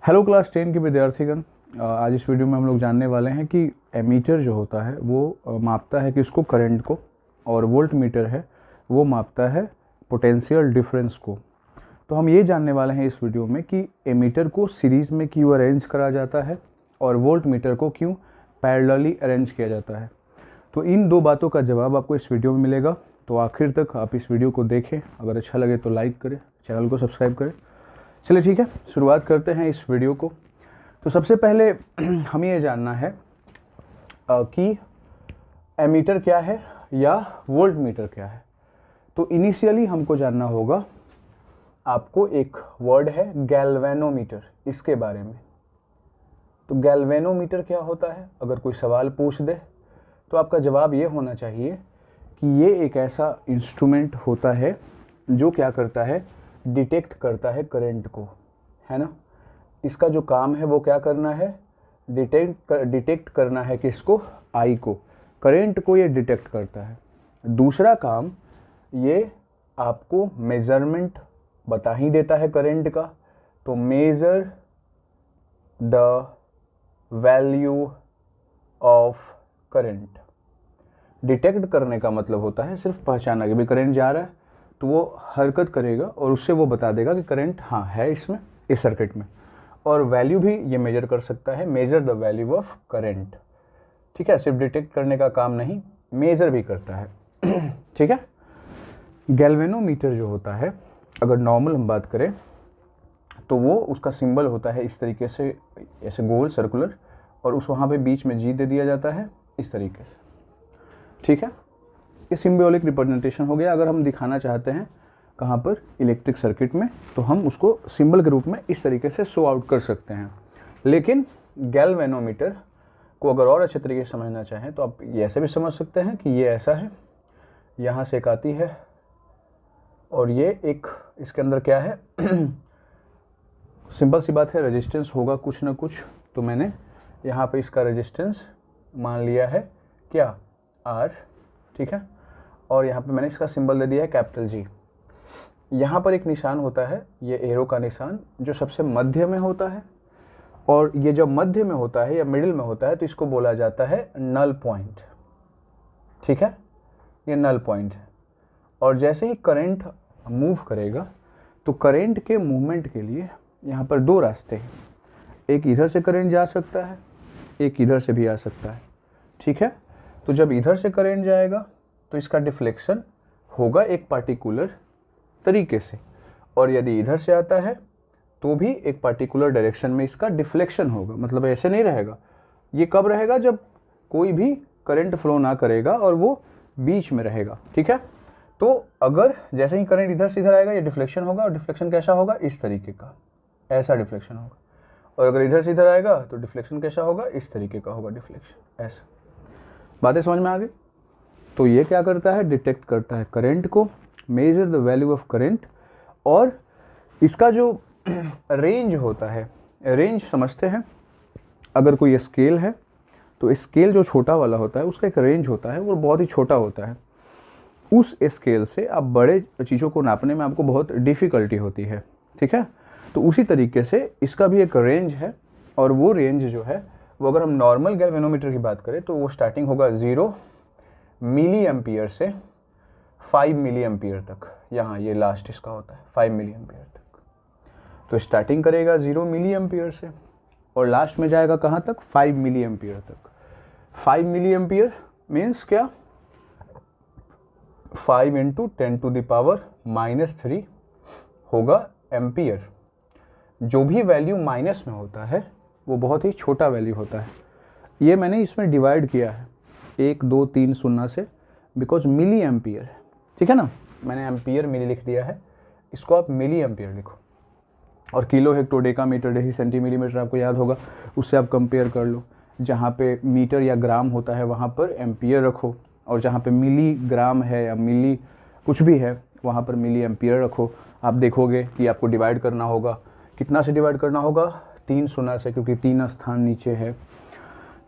Hello class 10 के विद्यार्थीगण, आज इस वीडियो में हम लोग जानने वाले हैं कि एमीटर जो होता है वो मापता है किसको, करंट को, और वोल्ट मीटर है वो मापता है पोटेंशियल डिफरेंस को। तो हम ये जानने वाले हैं इस वीडियो में कि एमीटर को सीरीज़ में क्यों अरेंज करा जाता है और वोल्ट मीटर को क्यों पैरेलली अरेंज किया जाता है। तो इन दो बातों का जवाब आपको इस वीडियो में मिलेगा, तो आखिर तक आप इस वीडियो को देखें। अगर अच्छा लगे तो लाइक करें, चैनल को सब्सक्राइब करें। चलिए ठीक है, शुरुआत करते हैं इस वीडियो को। तो सबसे पहले हमें ये जानना है कि एमीटर क्या है या वोल्ट मीटर क्या है। तो इनिशियली हमको जानना होगा, आपको एक वर्ड है गैल्वेनोमीटर, इसके बारे में। तो गैल्वेनोमीटर क्या होता है, अगर कोई सवाल पूछ दे तो आपका जवाब ये होना चाहिए कि ये एक ऐसा इंस्ट्रूमेंट होता है जो क्या करता है, डिटेक्ट करता है करंट को, है ना। इसका जो काम है वो क्या करना है, डिटेक्ट करना है किसको, आई को, करंट को ये डिटेक्ट करता है। दूसरा काम, ये आपको मेजरमेंट बता ही देता है करंट का। तो major the value of current. Detect करने का मतलब होता है सिर्फ पहचाना कि भाई करंट जा रहा है, तो वो हरकत करेगा और उससे वो बता देगा कि करंट हाँ है इसमें, इस सर्किट में। और वैल्यू भी ये मेजर कर सकता है, major the value of current. ठीक है, सिर्फ डिटेक्ट करने का काम नहीं, मेजर भी करता है। ठीक है। गैल्वेनोमीटर जो होता है, अगर नॉर्मल हम बात करें तो वो उसका सिंबल होता है इस तरीके से, ऐसे गोल सर्कुलर, और उस वहाँ पे बीच में जी दे दिया जाता है इस तरीके से। ठीक है, ये सिंबॉलिक रिप्रेजेंटेशन हो गया। अगर हम दिखाना चाहते हैं कहाँ पर, इलेक्ट्रिक सर्किट में, तो हम उसको सिंबल के रूप में इस तरीके से शो आउट कर सकते हैं। लेकिन गैल्वेनोमीटर को अगर और अच्छे तरीके से समझना चाहें तो आप ये ऐसे भी समझ सकते हैं कि ये ऐसा है, यहाँ से एक आती है और ये एक, इसके अंदर क्या है, सिंपल सी बात है, रेजिस्टेंस होगा कुछ ना कुछ। तो मैंने यहाँ पे इसका रेजिस्टेंस मान लिया है क्या, R। ठीक है, और यहाँ पे मैंने इसका सिंबल दे दिया है कैपिटल G। यहाँ पर एक निशान होता है, ये एरो का निशान, जो सबसे मध्य में होता है। और ये जब मध्य में होता है या मिडिल में होता है तो इसको बोला जाता है नल पॉइंट। ठीक है, ये नल पॉइंट है। और जैसे ही करंट मूव करेगा तो करंट के मूवमेंट के लिए यहाँ पर दो रास्ते हैं, एक इधर से करंट जा सकता है, एक इधर से भी आ सकता है। ठीक है, तो जब इधर से करंट जाएगा तो इसका डिफ्लेक्शन होगा एक पार्टिकुलर तरीके से, और यदि इधर से आता है तो भी एक पार्टिकुलर डायरेक्शन में इसका डिफ्लेक्शन होगा। मतलब ऐसे नहीं रहेगा। ये कब रहेगा, जब कोई भी करंट फ्लो ना करेगा और वो बीच में रहेगा। ठीक है, तो अगर जैसे ही करंट इधर से इधर आएगा ये डिफ्लेक्शन होगा, और डिफ्लेक्शन कैसा होगा, इस तरीके का, ऐसा डिफ्लेक्शन होगा। और अगर इधर से इधर आएगा तो डिफ्लेक्शन कैसा होगा, इस तरीके का होगा डिफ्लेक्शन, ऐसा। बातें समझ में आ गई। तो ये क्या करता है, डिटेक्ट करता है करंट को, major the value of current. और इसका जो रेंज होता है, रेंज समझते हैं, अगर कोई स्केल है तो स्केल जो छोटा वाला होता है उसका एक रेंज होता है, वो बहुत ही छोटा होता है। उस स्केल से आप बड़े चीज़ों को नापने में आपको बहुत डिफ़िकल्टी होती है। ठीक है, तो उसी तरीके से इसका भी एक रेंज है। और वो रेंज जो है वो, अगर हम नॉर्मल गैल्वेनोमीटर की बात करें तो वो स्टार्टिंग होगा 0 मिली एम्पियर से 5 मिली एम्पियर तक। यहाँ ये लास्ट इसका होता है 5 मिली एम्पियर तक। तो स्टार्टिंग करेगा 0 मिली एम्पियर से और लास्ट में जाएगा कहाँ तक, 5 मिली एम्पियर तक। 5 मिली एम्पियर मीन्स क्या, 5 × 10⁻³ होगा एम्पियर। जो भी वैल्यू माइनस में होता है वो बहुत ही छोटा वैल्यू होता है। ये मैंने इसमें डिवाइड किया है 1 2 3 0 से, बिकॉज मिली एम्पियर है। ठीक है ना, मैंने एम्पियर मिली लिख दिया है, इसको आप मिली एम्पियर लिखो। और kilo, hecto, decametre, deci, centimetre आपको याद होगा, उससे आप कंपेयर कर लो। जहाँ पे मीटर या ग्राम होता है वहाँ पर एम्पियर रखो, और जहाँ पे मिली ग्राम है या मिली कुछ भी है वहाँ पर मिली एम्पियर रखो। आप देखोगे कि आपको डिवाइड करना होगा, कितना से डिवाइड करना होगा, 3 0 से, क्योंकि 3 स्थान नीचे है।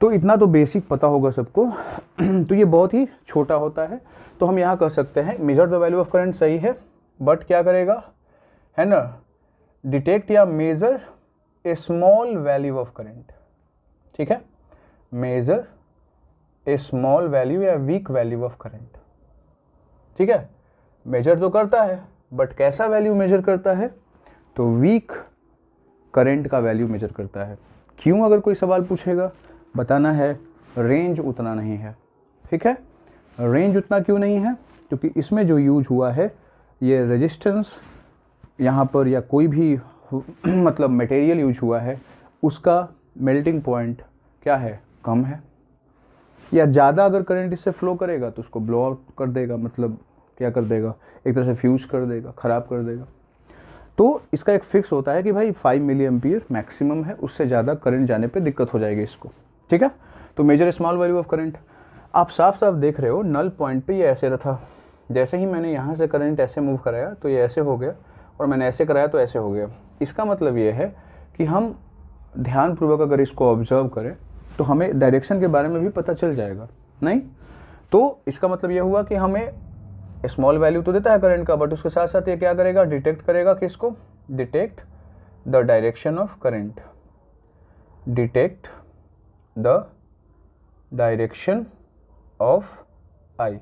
तो इतना तो बेसिक पता होगा सबको। तो ये बहुत ही छोटा होता है। तो हम यहाँ कह सकते हैं measure the value of current सही है, बट क्या करेगा, है ना, डिटेक्ट या measure a small value of current, ठीक है, मेजर ए स्मॉल वैल्यू या वीक वैल्यू ऑफ करंट, ठीक है। मेजर तो करता है बट कैसा वैल्यू मेजर करता है, तो वीक करंट का वैल्यू मेजर करता है। क्यों, अगर कोई सवाल पूछेगा, बताना है रेंज उतना नहीं है, ठीक है। रेंज उतना क्यों नहीं है, क्योंकि इसमें जो यूज हुआ है ये रेजिस्टेंस यहाँ पर या कोई भी मतलब मटेरियल यूज हुआ है उसका मेल्टिंग पॉइंट क्या है, कम है, या ज़्यादा अगर करंट इससे फ्लो करेगा तो उसको ब्लो आउट कर देगा, मतलब क्या कर देगा, एक तरह से फ्यूज कर देगा, ख़राब कर देगा। तो इसका एक फिक्स होता है कि भाई 5 मिली एम्पियर मैक्सिमम है, उससे ज़्यादा करंट जाने पे दिक्कत हो जाएगी इसको, ठीक है। तो measure small value of current, आप साफ साफ देख रहे हो नल पॉइंट पे ये ऐसे रहा, जैसे ही मैंने यहाँ से करंट ऐसे मूव कराया तो ये ऐसे हो गया, और मैंने ऐसे कराया तो ऐसे हो गया। इसका मतलब ये है कि हम ध्यानपूर्वक अगर इसको ऑब्जर्व करें तो हमें डायरेक्शन के बारे में भी पता चल जाएगा, नहीं तो इसका मतलब ये हुआ कि हमें स्मॉल वैल्यू तो देता है करंट का, बट उसके साथ साथ ये क्या करेगा, डिटेक्ट करेगा किसको, detect the direction of current, detect the direction of I.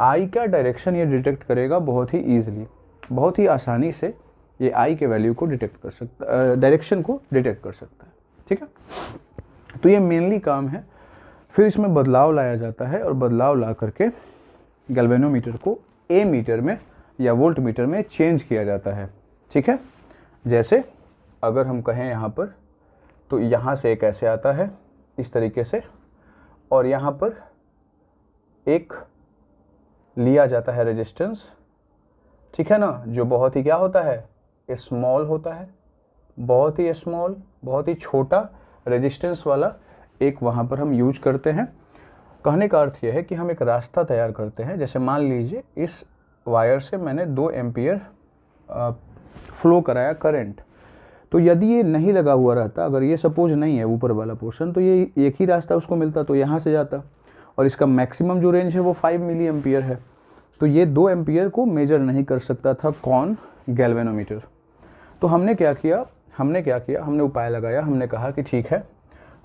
I का डायरेक्शन ये डिटेक्ट करेगा बहुत ही ईजिली, बहुत ही आसानी से ये आई के वैल्यू को डिटेक्ट कर सकता, डायरेक्शन को डिटेक्ट कर सकता है, ठीक है। तो ये मेनली काम है। फिर इसमें बदलाव लाया जाता है और बदलाव ला करके गैल्वेनोमीटर को ए मीटर में या वोल्ट मीटर में चेंज किया जाता है, ठीक है। जैसे अगर हम कहें यहाँ पर, तो यहाँ से एक ऐसे आता है इस तरीके से, और यहाँ पर एक लिया जाता है रेजिस्टेंस, ठीक है ना, जो बहुत ही क्या होता है, स्मॉल होता है, बहुत ही स्मॉल, बहुत ही छोटा रेजिस्टेंस वाला एक वहाँ पर हम यूज करते हैं। कहने का अर्थ यह है कि हम एक रास्ता तैयार करते हैं। जैसे मान लीजिए इस वायर से मैंने 2 एम्पियर फ्लो कराया करंट, तो यदि ये नहीं लगा हुआ रहता, अगर ये सपोज नहीं है ऊपर वाला पोर्शन, तो ये एक ही रास्ता उसको मिलता, तो यहाँ से जाता, और इसका मैक्सिमम जो रेंज है वो 5 मिली एम्पियर है। तो ये 2 एम्पियर को मेजर नहीं कर सकता था कौन, गैल्वेनोमीटर। तो हमने क्या किया, हमने उपाय लगाया, हमने कहा कि ठीक है,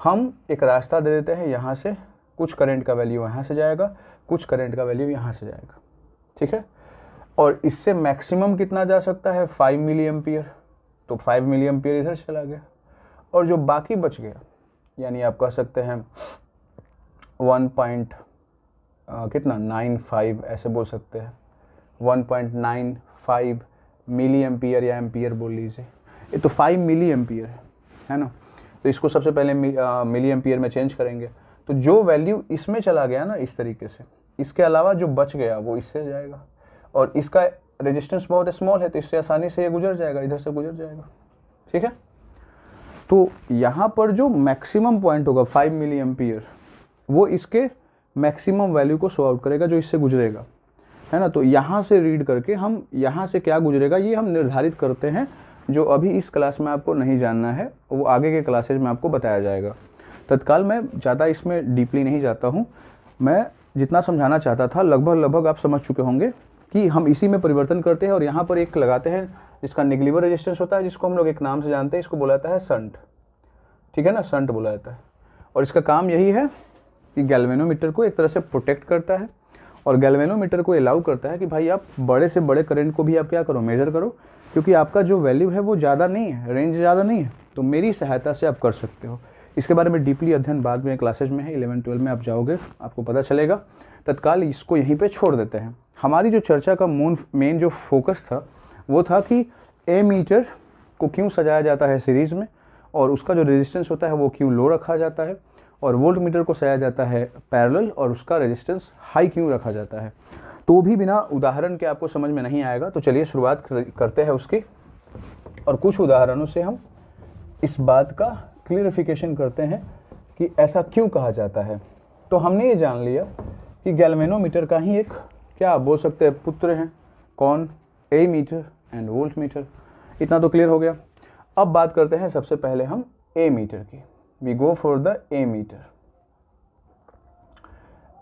हम एक रास्ता दे देते हैं, यहाँ से कुछ करंट का वैल्यू यहाँ से जाएगा, कुछ करंट का वैल्यू यहाँ से जाएगा, ठीक है। और इससे मैक्सिमम कितना जा सकता है, 5 मिली एम्पियर, तो 5 मिली एम्पियर इधर चला गया, और जो बाकी बच गया, यानी आप कह सकते हैं 1.95 ऐसे बोल सकते हैं, 1.95 मिली एम्पियर या एम्पियर बोल लीजिए, ये तो 5 मिली एम्पियर है ना। तो इसको सबसे पहले मिली एम्पियर में चेंज करेंगे, तो जो वैल्यू इसमें चला गया ना इस तरीके से, इसके अलावा जो बच गया वो इससे जाएगा, और इसका रेजिस्टेंस बहुत स्मॉल है तो इससे आसानी से ये गुजर जाएगा, इधर से गुजर जाएगा, ठीक है। तो यहाँ पर जो मैक्सिमम पॉइंट होगा 5 मिली एम्पियर, वो इसके मैक्सिमम वैल्यू को शो आउट करेगा जो इससे गुजरेगा, है ना। तो यहाँ से रीड करके हम यहाँ से क्या गुजरेगा ये हम निर्धारित करते हैं, जो अभी इस क्लास में आपको नहीं जानना है, वो आगे के क्लासेज में आपको बताया जाएगा। तत्काल मैं ज़्यादा इसमें डीपली नहीं जाता हूँ, मैं जितना समझाना चाहता था लगभग आप समझ चुके होंगे कि हम इसी में परिवर्तन करते हैं, और यहाँ पर एक लगाते हैं जिसका नेग्लिवर रेजिस्टेंस होता है, जिसको हम लोग एक नाम से जानते हैं, इसको बोला जाता है शंट, ठीक है ना, शंट बोला जाता है। और इसका काम यही है कि गैल्वेनोमीटर को एक तरह से प्रोटेक्ट करता है, और गैल्वेनोमीटर को अलाउ करता है कि भाई आप बड़े से बड़े करंट को भी आप क्या करो, मेजर करो, क्योंकि आपका जो वैल्यू है वो ज़्यादा नहीं है, रेंज ज़्यादा नहीं है, तो मेरी सहायता से आप कर सकते हो। इसके बारे में डीपली अध्ययन बाद में क्लासेज में है, 11-12 में आप जाओगे आपको पता चलेगा। तत्काल इसको यहीं पे छोड़ देते हैं। हमारी जो चर्चा का मेन जो फोकस था वो था कि ए मीटर को क्यों सजाया जाता है सीरीज़ में, और उसका जो रेजिस्टेंस होता है वो क्यों लो रखा जाता है, और वोल्ट मीटर को सजाया जाता है पैरेलल, और उसका रेजिस्टेंस हाई क्यों रखा जाता है। तो भी बिना उदाहरण के आपको समझ में नहीं आएगा, तो चलिए शुरुआत करते हैं उसकी, और कुछ उदाहरणों से हम इस बात का क्लियरिफिकेशन करते हैं कि ऐसा क्यों कहा जाता है। तो हमने ये जान लिया कि गैल्वेनोमीटर का ही एक क्या बोल सकते हैं पुत्र हैं, कौन, ए मीटर एंड वोल्ट मीटर। इतना तो क्लियर हो गया। अब बात करते हैं सबसे पहले हम ए मीटर की। We go for the ammeter.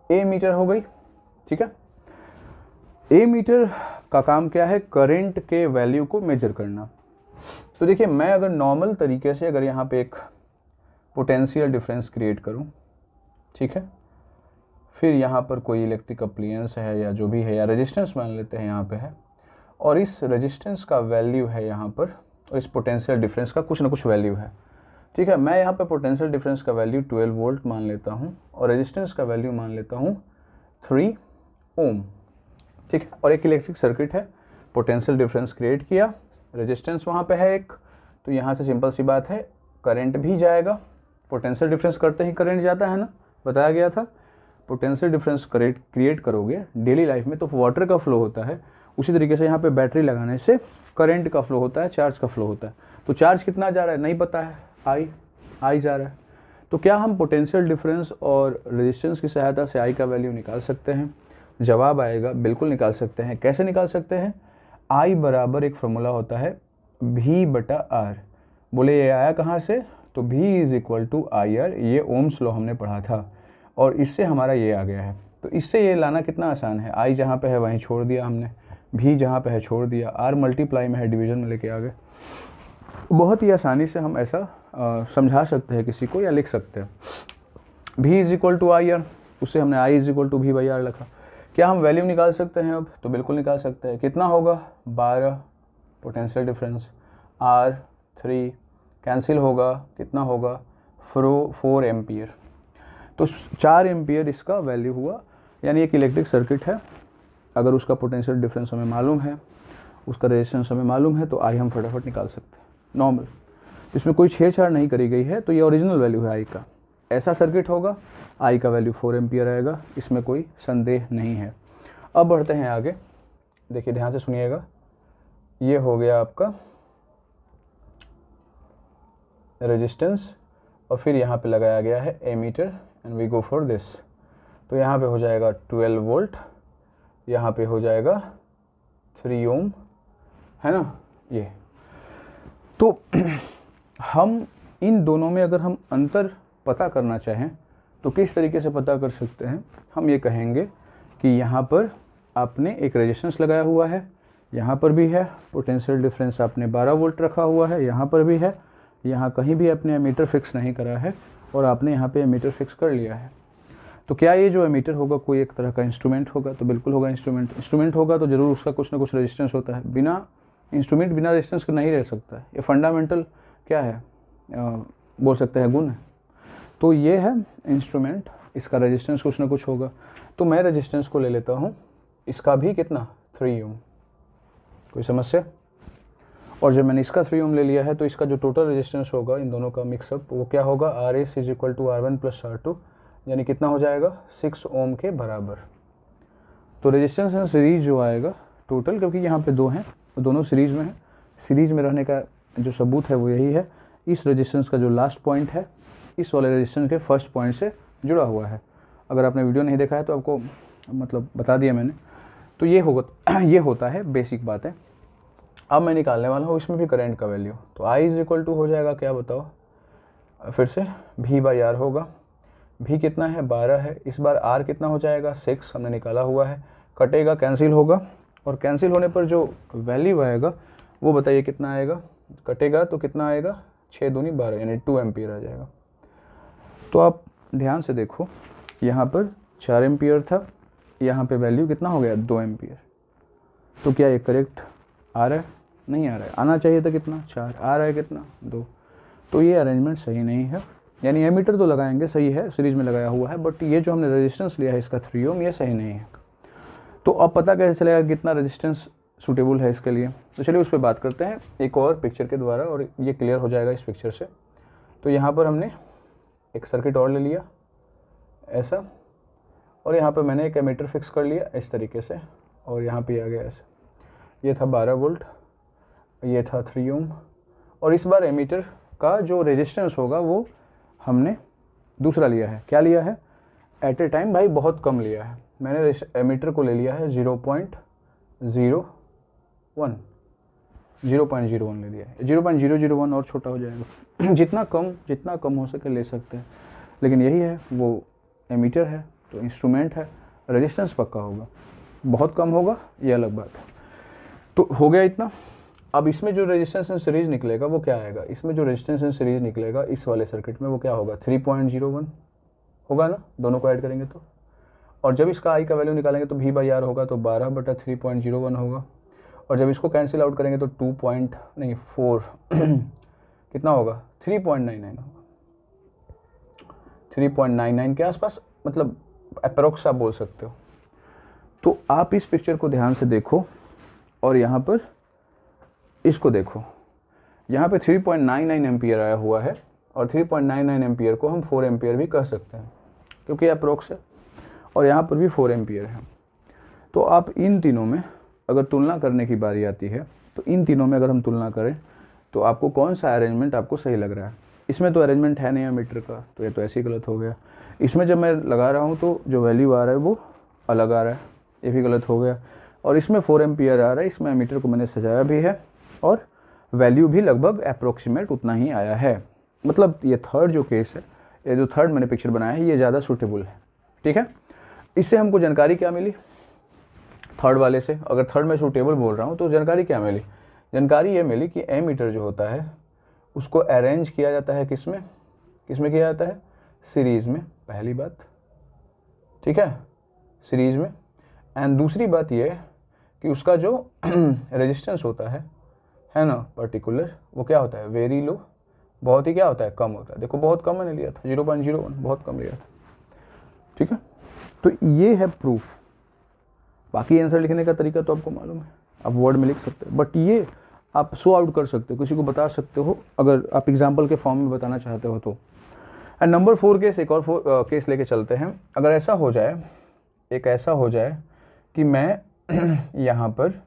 Ammeter हो गई, ठीक है। ए मीटर का काम क्या है, करंट के वैल्यू को मेजर करना। तो देखिए मैं अगर नॉर्मल तरीके से अगर यहाँ पे एक पोटेंशियल डिफरेंस क्रिएट करूँ, ठीक है, फिर यहाँ पर कोई इलेक्ट्रिक अप्लायंस है या जो भी है, या रेजिस्टेंस मान लेते हैं यहाँ पे है, और इस रेजिस्टेंस का वैल्यू है यहाँ पर, और इस पोटेंशियल डिफरेंस का कुछ ना कुछ वैल्यू है, ठीक है। मैं यहाँ पे पोटेंशियल डिफरेंस का वैल्यू 12 वोल्ट मान लेता हूँ और रेजिस्टेंस का वैल्यू मान लेता हूँ 3 ओम, ठीक है। और एक इलेक्ट्रिक सर्किट है, पोटेंशियल डिफरेंस क्रिएट किया, रेजिस्टेंस वहाँ पे है एक, तो यहाँ से सिंपल सी बात है करंट भी जाएगा। पोटेंशियल डिफरेंस करते ही करंट जाता है ना, बताया गया था। पोटेंशियल डिफरेंस क्रिएट करोगे डेली लाइफ में तो वाटर का फ्लो होता है, उसी तरीके से यहाँ पे बैटरी लगाने से करंट का फ्लो होता है, चार्ज का फ्लो होता है। तो चार्ज कितना जा रहा है नहीं पता है, आई जा रहा है। तो क्या हम पोटेंशियल डिफरेंस और रेजिस्टेंस की सहायता से आई का वैल्यू निकाल सकते हैं? जवाब आएगा बिल्कुल निकाल सकते हैं। कैसे निकाल सकते हैं? आई बराबर एक फॉर्मूला होता है V/R। बोले ये आया कहाँ से? तो V is equal to IR, ये ओम्स लॉ हमने पढ़ा था और इससे हमारा ये आ गया है। तो इससे ये लाना कितना आसान है, आई जहाँ पे है वहीं छोड़ दिया हमने, V जहाँ पे है छोड़ दिया, R मल्टीप्लाई में है डिवीजन में लेके आ गए। बहुत ही आसानी से हम ऐसा समझा सकते हैं किसी को या लिख सकते हैं। V is equal to IR, उससे हमने I is equal to V/R लिखा। क्या हम वैल्यू निकाल सकते हैं अब? तो बिल्कुल निकाल सकते हैं। कितना होगा? 12 पोटेंशियल डिफरेंस, R 3 कैंसिल होगा, कितना होगा? 4 एम्पियर। तो 4 एम्पियर इसका वैल्यू हुआ। यानी एक इलेक्ट्रिक सर्किट है, अगर उसका पोटेंशियल डिफरेंस हमें मालूम है, उसका रेजिस्टेंस हमें मालूम है, तो आई हम फटाफट निकाल सकते हैं नॉर्मल। इसमें कोई छेड़छाड़ नहीं करी गई है, तो ये ओरिजिनल वैल्यू है आई का। ऐसा सर्किट होगा, आई का वैल्यू 4 एम्पियर आएगा, इसमें कोई संदेह नहीं है। अब बढ़ते हैं आगे, देखिए ध्यान से सुनिएगा। ये हो गया आपका रेजिस्टेंस और फिर यहाँ पे लगाया गया है ammeter and we go for this. तो यहाँ पे हो जाएगा 12 वोल्ट, यहाँ पे हो जाएगा 3 ओम, है ना ये। तो हम इन दोनों में अगर हम अंतर पता करना चाहें तो किस तरीके से पता कर सकते हैं? हम ये कहेंगे कि यहाँ पर आपने एक रेजिस्टेंस लगाया हुआ है, यहाँ पर भी है, पोटेंशियल डिफरेंस आपने 12 वोल्ट रखा हुआ है, यहाँ पर भी है, यहाँ कहीं भी आपने एमीटर फिक्स नहीं करा है और आपने यहाँ पे एमीटर फिक्स कर लिया है। तो क्या ये जो एमीटर होगा कोई एक तरह का इंस्ट्रूमेंट होगा? तो बिल्कुल होगा इंस्ट्रूमेंट। इंस्ट्रूमेंट होगा तो ज़रूर उसका कुछ ना कुछ रेजिस्टेंस होता है। बिना इंस्ट्रूमेंट बिना रेजिस्टेंस के नहीं रह सकता है। ये फंडामेंटल क्या है, बोल सकते हैं गुण है। तो ये है इंस्ट्रूमेंट, इसका रेजिस्टेंस कुछ ना कुछ होगा। तो मैं रेजिस्टेंस को ले लेता हूँ, इसका भी कितना 3 ओम, कोई समस्या? और जब मैंने इसका 3 ओम ले लिया है तो इसका जो टोटल रेजिस्टेंस होगा इन दोनों का मिक्सअप वो क्या होगा? RS is equal to R1 plus R2, यानी कितना हो जाएगा? 6 ओम के बराबर। तो रेजिस्टेंस एंड सीरीज जो आएगा टोटल, क्योंकि यहाँ पे दो हैं तो दोनों सीरीज में है, सीरीज में रहने का जो सबूत है वो यही है, इस रेजिस्टेंस का जो लास्ट पॉइंट है इस वाले रेजिस्टेंस के फर्स्ट पॉइंट से जुड़ा हुआ है। अगर आपने वीडियो नहीं देखा है तो आपको मतलब बता दिया मैंने। तो ये होगा, ये होता है बेसिक बात है। अब मैं निकालने वाला हूँ इसमें भी करंट का वैल्यू। तो I इज इक्वल टू हो जाएगा क्या बताओ? फिर से V/R होगा। V कितना है? 12 है। इस बार R कितना हो जाएगा? 6 हमने निकाला हुआ है। कटेगा, कैंसिल होगा, और कैंसिल होने पर जो वैल्यू आएगा वो बताइए कितना आएगा? कटेगा तो कितना आएगा? 6 दूनी 12, यानी 2 एम्पियर आ जाएगा। तो आप ध्यान से देखो, यहाँ पर 4 एम्पियर था, यहाँ पे वैल्यू कितना हो गया? 2 एम्पियर। तो क्या ये करेक्ट आ रहा है? नहीं आ रहा है। आना चाहिए था कितना? 4, आ रहा है कितना? 2। तो ये अरेंजमेंट सही नहीं है। यानी एमीटर तो लगाएंगे, सही है, सीरीज में लगाया हुआ है, बट ये जो हमने रेजिस्टेंस लिया है इसका 3 ओम, ये सही नहीं है। तो अब पता कैसे चलेगा कितना रेजिस्टेंस सूटेबल है इसके लिए? तो चलिए उस पर बात करते हैं एक और पिक्चर के द्वारा, और ये क्लियर हो जाएगा इस पिक्चर से। तो यहाँ पर हमने एक सर्किट और ले लिया ऐसा, और यहाँ पर मैंने एक एमीटर फिक्स कर लिया इस तरीके से, और यहाँ पे आ गया ऐसे। ये था 12 वोल्ट, ये था 3 ओम, और इस बार एमीटर का जो रेजिस्टेंस होगा वो हमने दूसरा लिया है। क्या लिया है? एट ए टाइम भाई बहुत कम लिया है। मैंने एमीटर को ले लिया है 0.01 ले लिया है। 0.001 और छोटा हो जाएगा। जितना कम हो सके ले सकते हैं, लेकिन यही है, वो एमीटर है तो इंस्ट्रूमेंट है, रेजिस्टेंस पक्का होगा। बहुत कम होगा ये अलग बात है। तो हो गया इतना। अब इसमें जो रेजिस्टेंस इन सीरीज निकलेगा वो क्या आएगा, इसमें जो रेजिस्टेंस इन सीरीज निकलेगा इस वाले सर्किट में वो क्या होगा, 3.01 होगा ना, दोनों को ऐड करेंगे तो। और जब इसका आई का वैल्यू निकालेंगे तो V बाई आर होगा, तो 12/3.01 होगा। और जब इसको कैंसिल आउट करेंगे तो 4 कितना होगा, 3.99 होगा, 3.99 के आसपास, मतलब अप्रोक्स आप बोल सकते हो। तो आप इस पिक्चर को ध्यान से देखो और यहाँ पर इसको देखो, यहाँ पे 3.99 एम्पियर आया हुआ है और 3.99 एम्पियर को हम 4 एम्पियर भी कह सकते हैं क्योंकि अप्रोक्स है, और यहाँ पर भी 4 एम्पियर है। तो आप इन तीनों में अगर तुलना करने की बारी आती है तो इन तीनों में अगर हम तुलना करें तो आपको कौन सा अरेंजमेंट आपको सही लग रहा है। इसमें तो अरेंजमेंट है नहीं एमीटर का, तो ये तो ऐसे ही गलत हो गया। इसमें जब मैं लगा रहा हूँ तो जो वैल्यू आ रहा है वो अलग आ रहा है, ये भी गलत हो गया। और इसमें 4 एम्पियर आ रहा है, इसमें एमीटर को मैंने सजाया भी है और वैल्यू भी लगभग अप्रोक्सीमेट उतना ही आया है। मतलब ये थर्ड जो केस है, ये जो थर्ड मैंने पिक्चर बनाया है, ये ज़्यादा सूटेबल है। ठीक है, इससे हमको जानकारी क्या मिली थर्ड वाले से, अगर थर्ड में सूटेबल बोल रहा हूँ तो जानकारी क्या मिली, जानकारी ये मिली कि एमीटर जो होता है उसको अरेंज किया जाता है किसमें किया जाता है, सीरीज़ में, पहली बात। ठीक है, सीरीज़ में। एंड दूसरी बात ये कि उसका जो रेजिस्टेंस होता है ना पर्टिकुलर, वो क्या होता है, वेरी लो, बहुत ही क्या होता है, कम होता है। देखो बहुत कम मैंने लिया था, 0.01, बहुत कम लिया था। ठीक है, तो ये है प्रूफ। बाकी आंसर लिखने का तरीका तो आपको मालूम है, आप वर्ड में लिख सकते हो, बट ये आप शो आउट कर सकते हो, किसी को बता सकते हो अगर आप एग्जाम्पल के फॉर्म में बताना चाहते हो तो। एंड नंबर 4 केस, एक और केस लेके चलते हैं। अगर ऐसा हो जाए, एक ऐसा हो जाए कि मैं यहाँ पर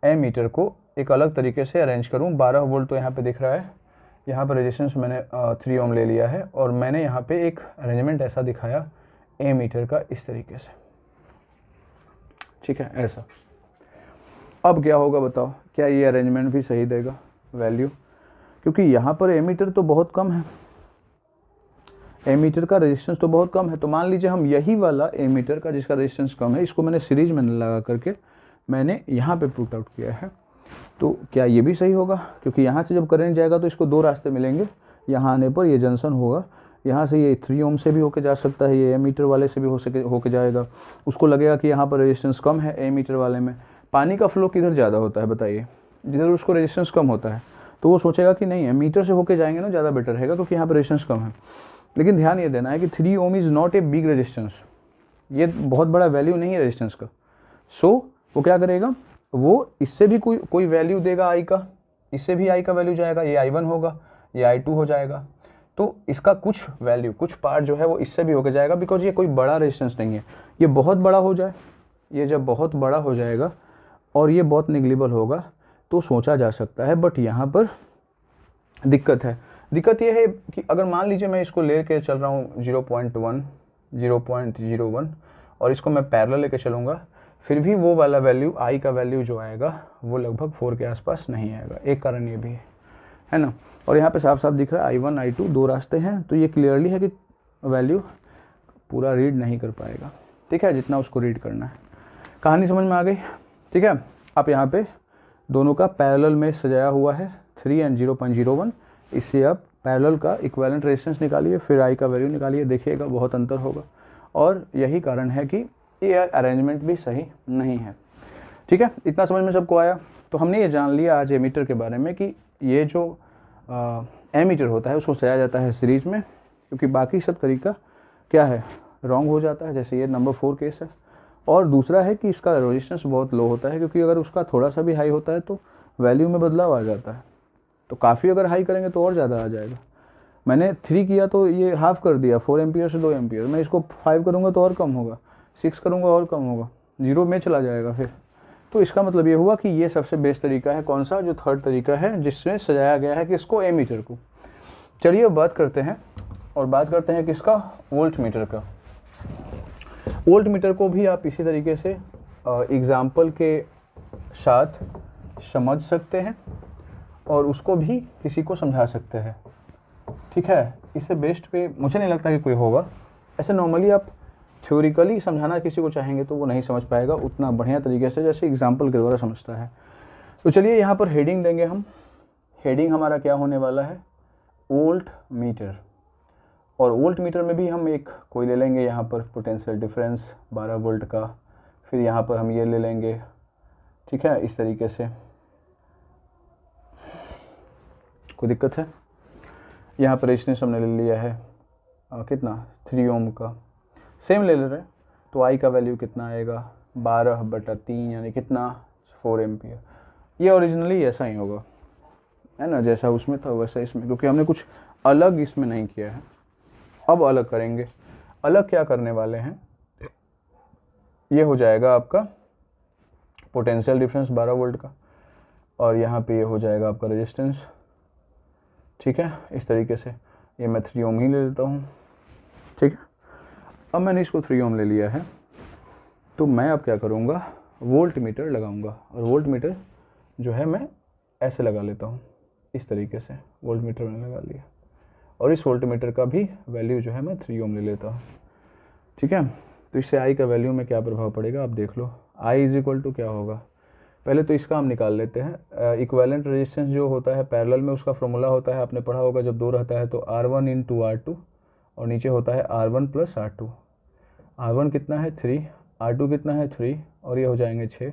एमीटर को एक अलग तरीके से अरेंज करूँ, 12 वोल्ट तो यहाँ पे दिख रहा है, यहाँ पर रेजिस्टेंस मैंने 3 ओम ले लिया है और मैंने यहाँ पे एक अरेंजमेंट ऐसा दिखाया एमीटर का इस तरीके से। ठीक है, ऐसा। अब क्या होगा बताओ, क्या ये अरेंजमेंट भी सही देगा वैल्यू, क्योंकि यहाँ पर एमीटर तो बहुत कम है, एमीटर का रेजिस्टेंस तो बहुत कम है। तो मान लीजिए हम यही वाला एमीटर का जिसका रेजिस्टेंस कम है, इसको मैंने सीरीज में लगा करके मैंने यहाँ पे पुट आउट किया है, तो क्या ये भी सही होगा, क्योंकि यहाँ से जब करंट जाएगा तो इसको 2 रास्ते मिलेंगे। यहाँ आने पर ये जंक्शन होगा, यहाँ से ये 3 ओम से भी होके जा सकता है, ये एमीटर वाले से भी होके जाएगा। उसको लगेगा कि यहाँ पर रेजिस्टेंस कम है एमीटर वाले में। पानी का फ्लो किधर ज़्यादा होता है बताइए, जिधर उसको रेजिस्टेंस कम होता है, तो वो सोचेगा कि नहीं एमीटर से होके जाएंगे ना, ज़्यादा बेटर रहेगा क्योंकि यहाँ पर रेजिस्टेंस कम है। लेकिन ध्यान ये देना है कि 3 ohm is not a big resistance, ये बहुत बड़ा वैल्यू नहीं है रेजिस्टेंस का। सो वो क्या करेगा, वो इससे भी कोई वैल्यू देगा आई का, इससे भी आई का वैल्यू जाएगा, ये I1 होगा, ये I2 हो जाएगा। तो इसका कुछ वैल्यू, कुछ पार्ट जो है वो इससे भी होके जाएगा, बिकॉज ये कोई बड़ा रेजिस्टेंस नहीं है। ये बहुत बड़ा हो जाए, ये जब बहुत बड़ा हो जाएगा और ये बहुत निगलेबल होगा तो सोचा जा सकता है। बट यहाँ पर दिक्कत है, दिक्कत ये है कि अगर मान लीजिए मैं इसको लेके चल रहा हूँ 0.01 और इसको मैं पैरेलल लेके चलूँगा, फिर भी वो वाला वैल्यू आई का वैल्यू जो आएगा वो लगभग 4 के आसपास नहीं आएगा। एक कारण ये भी है ना। और यहाँ पे साफ साफ दिख रहा है I1 I2 2 रास्ते हैं, तो ये क्लियरली है कि वैल्यू पूरा रीड नहीं कर पाएगा। ठीक है, जितना उसको रीड करना है। कहानी समझ में आ गई। ठीक है, आप यहाँ पे दोनों का पैरेलल में सजाया हुआ है 3 एंड 0.01, इससे आप पैरेलल का इक्विवेलेंट रेजिस्टेंस निकालिए, फिर आई का वैल्यू निकालिए, देखिएगा बहुत अंतर होगा। और यही कारण है कि ये अरेंजमेंट भी सही नहीं है। ठीक है, इतना समझ में सबको आया। तो हमने ये जान लिया आज एमीटर के बारे में कि ये जो एमीटर होता है उसको सजाया जाता है सीरीज में, क्योंकि बाकी सब तरीका क्या है, रॉन्ग हो जाता है, जैसे ये नंबर 4 केस है। और दूसरा है कि इसका रेजिस्टेंस बहुत लो होता है, क्योंकि अगर उसका थोड़ा सा भी हाई होता है तो वैल्यू में बदलाव आ जाता है। तो काफ़ी अगर हाई करेंगे तो और ज़्यादा आ जाएगा। मैंने 3 किया तो ये हाफ कर दिया, 4 एम्पियर से 2 एम्पियर। मैं इसको 5 करूँगा तो और कम होगा, 6 करूँगा और कम होगा, 0 में चला जाएगा फिर। तो इसका मतलब ये हुआ कि ये सबसे बेस्ट तरीका है कौन सा, जो थर्ड तरीका है जिसमें सजाया गया है किसको, एमीटर को। चलिए अब बात करते हैं, और बात करते हैं किसका, वोल्ट मीटर का। वोल्ट मीटर को भी आप इसी तरीके से एग्जाम्पल के साथ समझ सकते हैं और उसको भी किसी को समझा सकते हैं। ठीक है, इससे बेस्ट पे मुझे नहीं लगता कि कोई होगा। ऐसे नॉर्मली आप थ्योरिकली समझाना किसी को चाहेंगे तो वो नहीं समझ पाएगा उतना बढ़िया तरीके से जैसे एग्जाम्पल के द्वारा समझता है। तो चलिए यहाँ पर हेडिंग देंगे हम। हेडिंग हमारा क्या होने वाला है, वोल्ट मीटर। और वोल्ट मीटर में भी हम एक कोई ले लेंगे यहाँ पर पोटेंशियल डिफरेंस 12 वोल्ट का। फिर यहाँ पर हम ये ले लेंगे, ठीक है, इस तरीके से। कोई दिक्कत है? यहाँ पर रेजिस्टेंस हमने ले लिया है कितना, 3 ओम का, सेम ले रहे हैं। तो आई का वैल्यू कितना आएगा, 12/3 यानी कितना, 4 एम्पियर। ये ओरिजिनली ऐसा ही होगा, है ना, जैसा उसमें था वैसा इसमें, क्योंकि हमने कुछ अलग इसमें नहीं किया है। अब अलग करेंगे। अलग क्या करने वाले हैं, ये हो जाएगा आपका पोटेंशियल डिफरेंस 12 वोल्ट का, और यहाँ पे ये हो जाएगा आपका रेजिस्टेंस, ठीक है, इस तरीके से। ये मैं 3 ओम ही ले लेता हूँ, ठीक है। अब मैंने इसको 3 ओम ले लिया है, तो मैं अब क्या करूँगा, वोल्ट मीटर लगाऊंगा। और वोल्ट मीटर जो है मैं ऐसे लगा लेता हूँ, इस तरीके से वोल्ट मीटर मैंने लगा लिया। और इस वोल्ट मीटर का भी वैल्यू जो है मैं 3 ओम ले लेता हूँ, ठीक है। तो इससे आई का वैल्यू में क्या प्रभाव पड़ेगा आप देख लो। आई इज इक्वल टू क्या होगा, पहले तो इसका हम निकाल लेते हैं। इक्विवेलेंट रेजिस्टेंस जो होता है पैरेलल में, उसका फॉर्मूला होता है, आपने पढ़ा होगा, जब 2 रहता है तो R1 × R2 और नीचे होता है R1 + R2। R1 कितना है 3, R2 कितना है 3, और ये हो जाएंगे 6,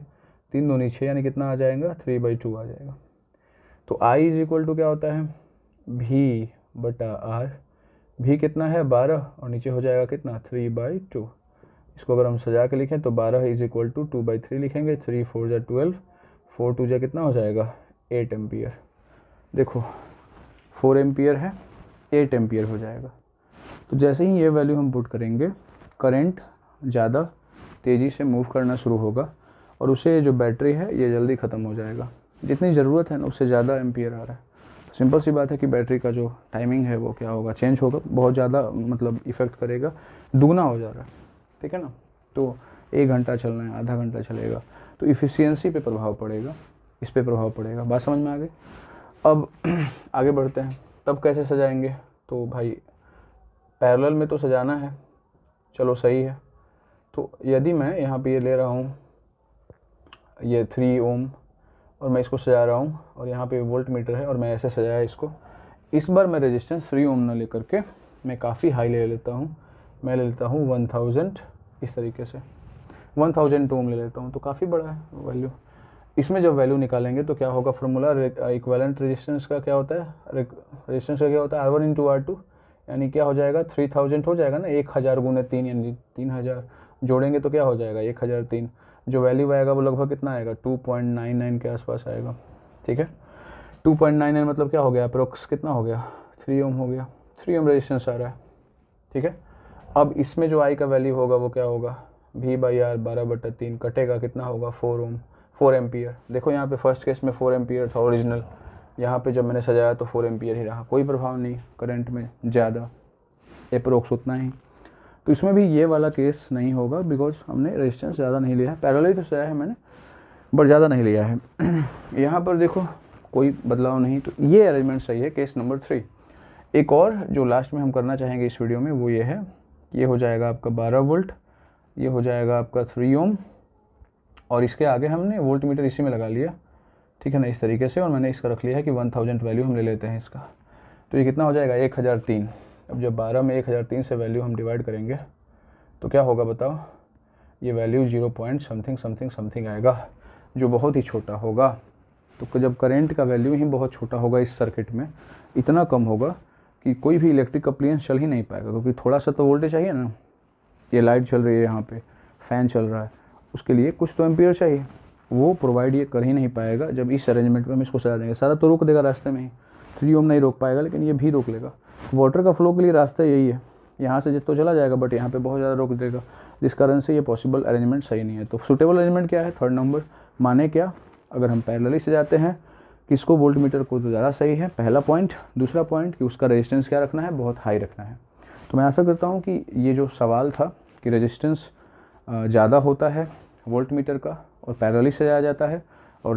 3 दूनी 6 यानी कितना आ जाएगा, 3/2 आ जाएगा। तो I इज इक्वल टू क्या होता है, V/R। V कितना है 12 और नीचे हो जाएगा कितना, 3/2। इसको अगर हम सजा के लिखें तो 12 इज इक्वल टू 2/3 लिखेंगे, 3 4 जा 12, 4 2 जा कितना हो जाएगा, 8 एम्पियर। देखो 4 एम्पियर है, 8 एम्पियर हो जाएगा। तो जैसे ही ये वैल्यू हम पुट करेंगे, करंट ज़्यादा तेज़ी से मूव करना शुरू होगा और उससे जो बैटरी है ये जल्दी ख़त्म हो जाएगा। जितनी ज़रूरत है ना उससे ज़्यादा एम्पियर आ रहा है। सिंपल सी बात है कि बैटरी का जो टाइमिंग है वो क्या होगा, चेंज होगा, बहुत ज़्यादा मतलब इफ़ेक्ट करेगा, दुगना हो जा रहा है, ठीक है ना। तो 1 घंटा चलना है, आधा घंटा चलेगा, तो इफ़िशियंसी पे प्रभाव पड़ेगा, इस पे प्रभाव पड़ेगा। बात समझ में आ गई? अब आगे बढ़ते हैं। तब कैसे सजाएंगे, तो भाई पैरेलल में तो सजाना है, चलो सही है। तो यदि मैं यहाँ पे ये ले रहा हूँ ये 3 ओम और मैं इसको सजा रहा हूँ और यहाँ पे वोल्ट मीटर है और मैं ऐसे सजाया इसको, इस बार मैं रेजिस्टेंस 3 ओम ना लेकर के मैं काफ़ी हाई ले लेता हूँ। मैं ले लेता हूँ 1000, इस तरीके से 1000 ओम ले लेता हूँ, तो काफ़ी बड़ा है वैल्यू। इसमें जब वैल्यू निकालेंगे तो क्या होगा, फार्मूला इक्विवेलेंट रेजिस्टेंस का क्या होता है, रेजिस्टेंस का क्या होता है, R1 × R2 यानी क्या हो जाएगा, 3000 हो जाएगा ना, 1000 × 3 यानी 3000 जोड़ेंगे तो क्या हो जाएगा 1003। जो वैल्यू आएगा वो लगभग कितना आएगा, 2.99 के आसपास आएगा, ठीक है। 2.99 मतलब क्या हो गया, अप्रोक्स कितना हो गया, 3 ओम हो गया, 3 ओम रेजिस्टेंस आ रहा है, ठीक है। अब इसमें जो आई का वैल्यू होगा वो क्या होगा, V/R 12/3 कटेगा, कितना होगा, 4 ओम, 4 एम्पियर। देखो यहाँ पे फर्स्ट केस में 4 एम्पियर था ओरिजिनल, यहाँ पे जब मैंने सजाया तो 4 एम्पियर ही रहा, कोई प्रभाव नहीं करंट में ज़्यादा, अप्रोक्स उतना ही। तो इसमें भी ये वाला केस नहीं होगा, बिकॉज हमने रेजिस्टेंस ज़्यादा नहीं लिया है, पैरेलल ही तो सजाया है मैंने, बट ज़्यादा नहीं लिया है। यहाँ पर देखो कोई बदलाव नहीं, तो ये अरेंजमेंट सही है, केस नंबर 3। एक और जो लास्ट में हम करना चाहेंगे इस वीडियो में वो ये है, ये हो जाएगा आपका 12 वोल्ट, ये हो जाएगा आपका 3 ओम, और इसके आगे हमने वोल्ट मीटर इसी में लगा लिया, ठीक है ना, इस तरीके से। और मैंने इसका रख लिया है कि 1000 वैल्यू हम ले लेते हैं इसका, तो ये कितना हो जाएगा, 1003। अब जब 12 में 1003 से वैल्यू हम डिवाइड करेंगे तो क्या होगा बताओ, ये वैल्यू 0 समथिंग आएगा, जो बहुत ही छोटा होगा। तो जब करंट का वैल्यू ही बहुत छोटा होगा इस सर्किट में, इतना कम होगा कि कोई भी इलेक्ट्रिक अप्लायंस चल ही नहीं पाएगा, क्योंकि थोड़ा सा तो वोल्टेज चाहिए ना। ये लाइट चल रही है, यहाँ पे फ़ैन चल रहा है, उसके लिए कुछ तो एम्पियर चाहिए, वो प्रोवाइड ये कर ही नहीं पाएगा। जब इस अरेंजमेंट में हम इसको सजा देंगे, सारा तो रोक देगा रास्ते में ही, 3 ओम नहीं रोक पाएगा, लेकिन ये भी रोक लेगा। वाटर का फ्लो के लिए रास्ता यही है, यहाँ से जितना चला जाएगा, बट यहाँ पे बहुत ज़्यादा रोक देगा, जिस कारण से ये पॉसिबल अरेंजमेंट सही नहीं है। तो सूटेबल अरेंजमेंट क्या है, 3rd नंबर। माने क्या, अगर हम पैरेलली से जाते हैं, किसको, वोल्ट मीटर को, तो ज़्यादा सही है, पहला पॉइंट। दूसरा पॉइंट कि उसका रेजिस्टेंस क्या रखना है, बहुत हाई रखना है। तो मैं आशा करता हूँ कि ये जो सवाल था कि रेजिस्टेंस ज़्यादा होता है वोल्ट मीटर का और पैरेलली से जाया जाता है, और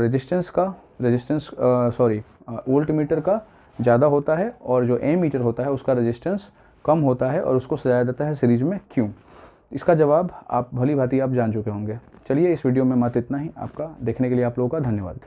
वोल्ट मीटर का ज़्यादा होता है और जो ए मीटर होता है उसका रेजिस्टेंस कम होता है, और उसको सजाया जाता है सीरीज में, क्यों? इसका जवाब आप भली भांति आप जान चुके होंगे। चलिए इस वीडियो में मत इतना ही, आपका देखने के लिए आप लोगों का धन्यवाद।